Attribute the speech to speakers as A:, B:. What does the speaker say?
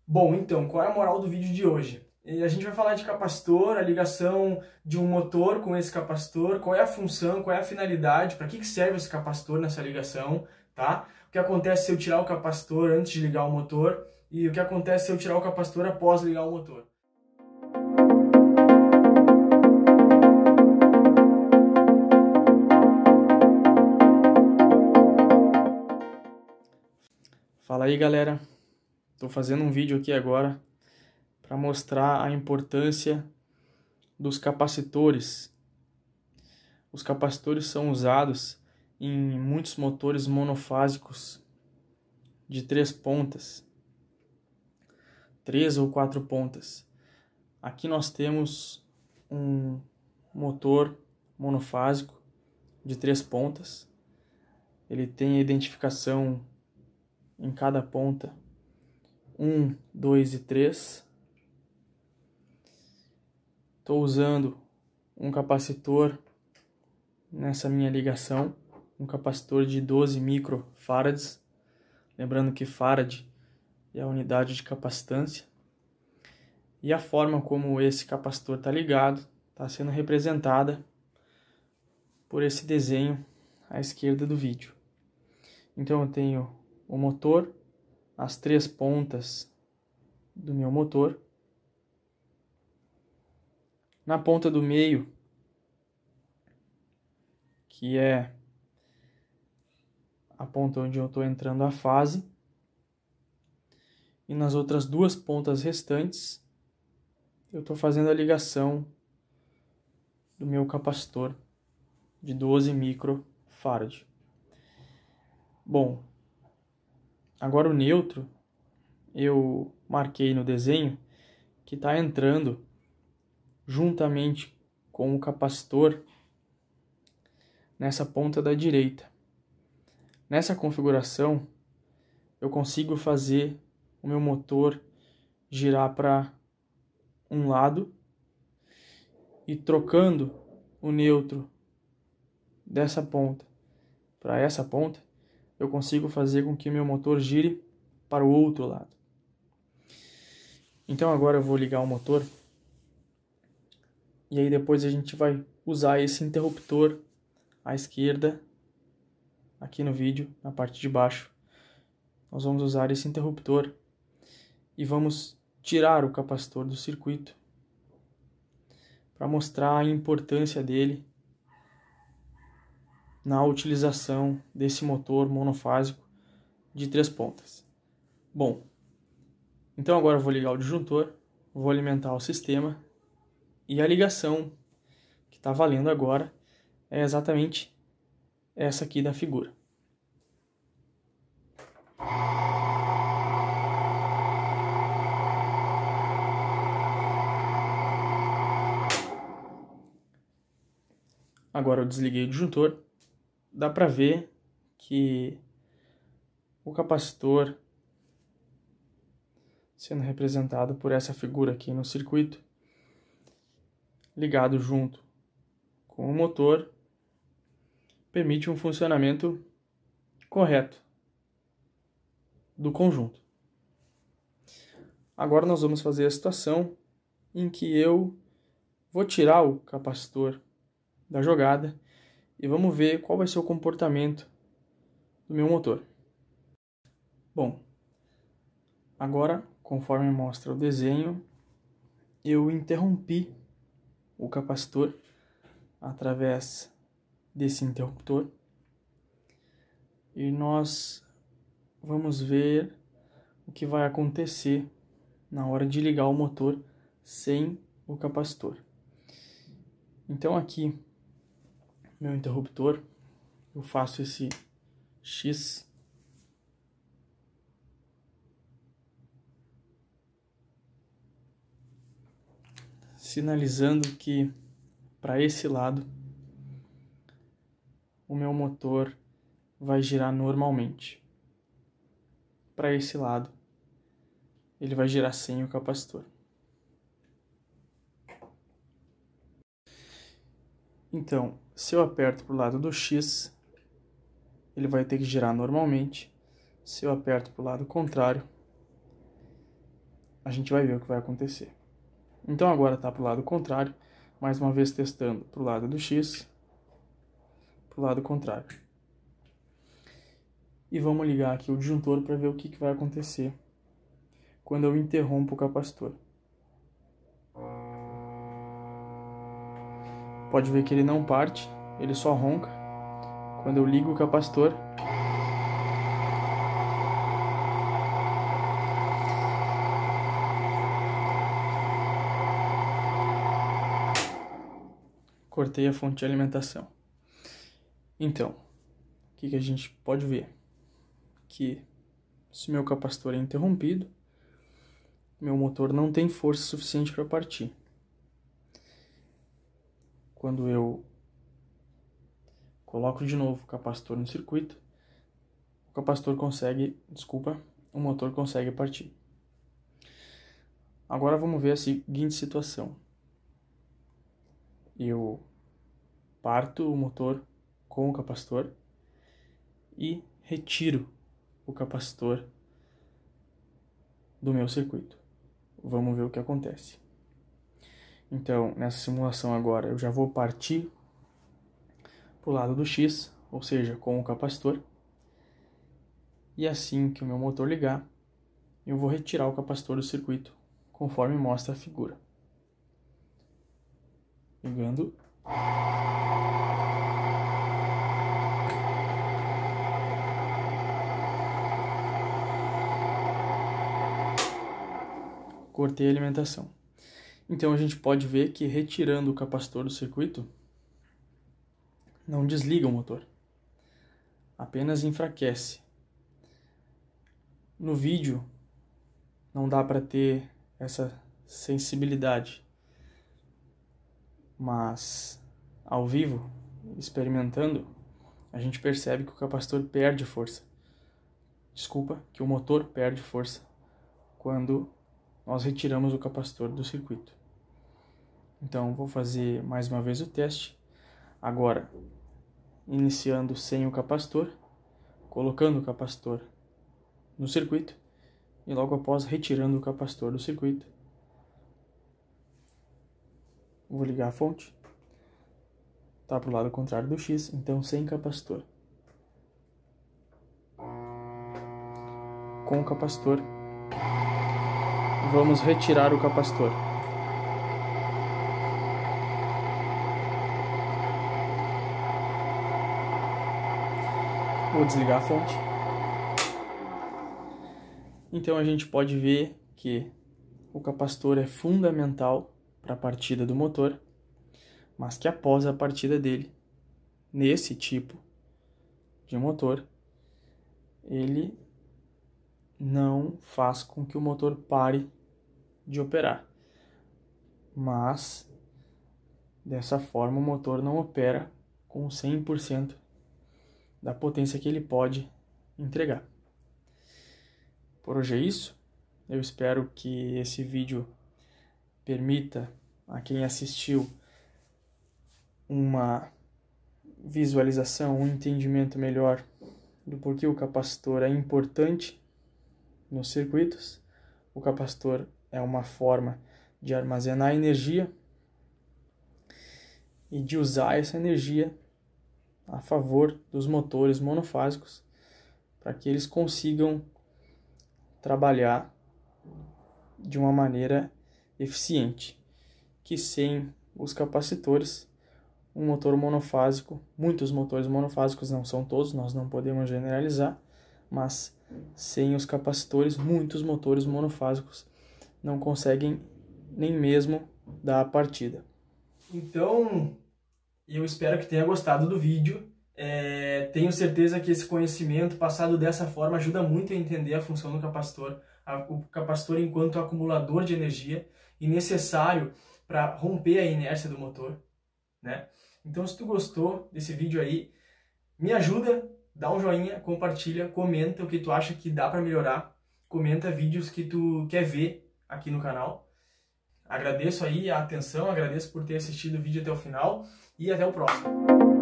A: Bom, então, qual é a moral do vídeo de hoje? A gente vai falar de capacitor, a ligação de um motor com esse capacitor, qual é a função, qual é a finalidade, para que serve esse capacitor nessa ligação, tá? O que acontece se eu tirar o capacitor antes de ligar o motor e o que acontece se eu tirar o capacitor após ligar o motor. Fala aí, galera. Estou fazendo um vídeo aqui agora para mostrar a importância dos capacitores. Os capacitores são usados em muitos motores monofásicos de 3 pontas, 3 ou 4 pontas. Aqui nós temos um motor monofásico de 3 pontas. Ele tem a identificação em cada ponta 1, 2 e 3. Estou usando um capacitor nessa minha ligação, um capacitor de 12 microfarads, lembrando que farad é a unidade de capacitância. E a forma como esse capacitor está ligado está sendo representada por esse desenho à esquerda do vídeo. Então eu tenho o motor, as 3 pontas do meu motor. Na ponta do meio, que é a ponta onde eu estou entrando a fase, e nas outras 2 pontas restantes, eu estou fazendo a ligação do meu capacitor de 12 microfarad. Bom, agora o neutro, eu marquei no desenho que está entrando juntamente com o capacitor nessa ponta da direita. Nessa configuração, eu consigo fazer o meu motor girar para um lado e trocando o neutro dessa ponta para essa ponta, eu consigo fazer com que o meu motor gire para o outro lado. Então agora eu vou ligar o motor e aí depois a gente vai usar esse interruptor à esquerda, aqui no vídeo, na parte de baixo. Nós vamos usar esse interruptor e vamos tirar o capacitor do circuito para mostrar a importância dele na utilização desse motor monofásico de 3 pontas. Bom, então agora eu vou ligar o disjuntor, vou alimentar o sistema e a ligação que está valendo agora é exatamente essa aqui da figura. Agora eu desliguei o disjuntor, dá para ver que o capacitor, sendo representado por essa figura aqui no circuito, ligado junto com o motor, permite um funcionamento correto do conjunto. Agora nós vamos fazer a situação em que eu vou tirar o capacitor da jogada e vamos ver qual vai ser o comportamento do meu motor. Bom, agora, conforme mostra o desenho, eu interrompi o capacitor através desse interruptor e nós vamos ver o que vai acontecer na hora de ligar o motor sem o capacitor. Então aqui, meu interruptor, eu faço esse X sinalizando que para esse lado o meu motor vai girar normalmente. Para esse lado ele vai girar sem o capacitor. Então, se eu aperto para o lado do X, ele vai ter que girar normalmente. Se eu aperto para o lado contrário, a gente vai ver o que vai acontecer. Então agora está para o lado contrário, mais uma vez testando para o lado do X, para o lado contrário. E vamos ligar aqui o disjuntor para ver o que vai acontecer quando eu interrompo o capacitor. Pode ver que ele não parte, ele só ronca. Quando eu ligo o capacitor, cortei a fonte de alimentação. Então, o que a gente pode ver? Que se meu capacitor é interrompido, meu motor não tem força suficiente para partir. Quando eu coloco de novo o capacitor no circuito, o motor consegue partir. Agora vamos ver a seguinte situação. Eu parto o motor com o capacitor e retiro o capacitor do meu circuito. Vamos ver o que acontece. Então, nessa simulação agora, eu já vou partir para o lado do X, ou seja, com o capacitor. E assim que o meu motor ligar, eu vou retirar o capacitor do circuito, conforme mostra a figura. Ligando. Cortei a alimentação. Então a gente pode ver que retirando o capacitor do circuito, não desliga o motor, apenas enfraquece. No vídeo não dá para ter essa sensibilidade, mas ao vivo, experimentando, a gente percebe que o capacitor perde força. Que o motor perde força quando nós retiramos o capacitor do circuito. Então vou fazer mais uma vez o teste, agora iniciando sem o capacitor, colocando o capacitor no circuito e logo após retirando o capacitor do circuito. Vou ligar a fonte, está para o lado contrário do X, então sem capacitor. Com o capacitor, vamos retirar o capacitor. Vou desligar a fonte. Então a gente pode ver que o capacitor é fundamental para a partida do motor, mas que após a partida dele, nesse tipo de motor, ele não faz com que o motor pare de operar. Mas, dessa forma, o motor não opera com 100% da potência que ele pode entregar. Por hoje é isso. Eu espero que esse vídeo permita a quem assistiu uma visualização, um entendimento melhor do porquê o capacitor é importante nos circuitos. O capacitor é uma forma de armazenar energia e de usar essa energia a favor dos motores monofásicos para que eles consigam trabalhar de uma maneira eficiente, que sem os capacitores, um motor monofásico, muitos motores monofásicos, não são todos, nós não podemos generalizar, mas sem os capacitores, muitos motores monofásicos não conseguem nem mesmo dar a partida. Então, eu espero que tenha gostado do vídeo. Tenho certeza que esse conhecimento passado dessa forma ajuda muito a entender a função do capacitor, o capacitor enquanto acumulador de energia e necessário para romper a inércia do motor, né? Então, se tu gostou desse vídeo aí, me ajuda, dá um joinha, compartilha, comenta o que tu acha que dá para melhorar, comenta vídeos que tu quer ver aqui no canal. Agradeço aí a atenção, agradeço por ter assistido o vídeo até o final e até o próximo.